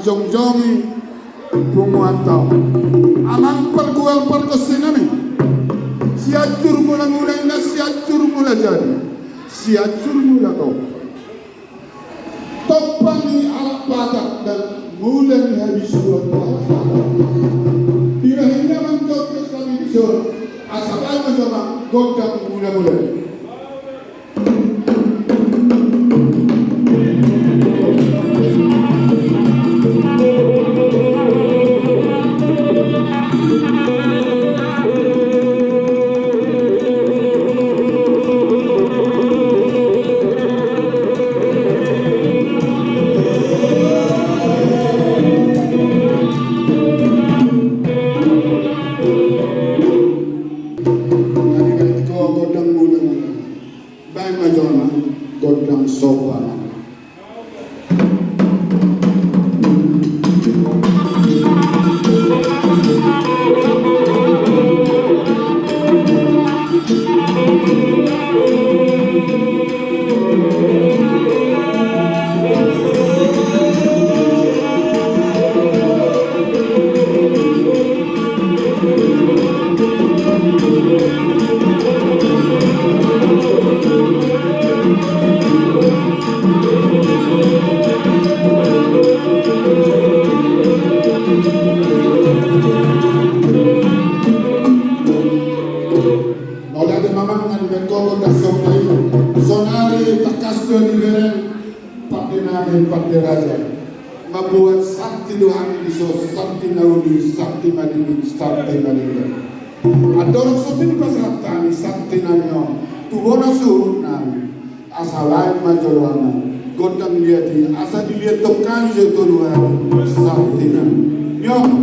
jong-jongi bumuantau amang pergual perkesinami siacur mula-mula ina siacur mula jadi siacur mula to topani ala patak dan mulai habis surat bila hingga mangkau kami disur asal macam godam mula-mula. Godang sopan Pakde raja membuat sakti dohani di sakti naudi sakti madini sakti madini adorok sosini pasratani sakti namyo tubona suhun nami asalain majolwana godang liati asa dilihat tokani jodoh sakti nami nyok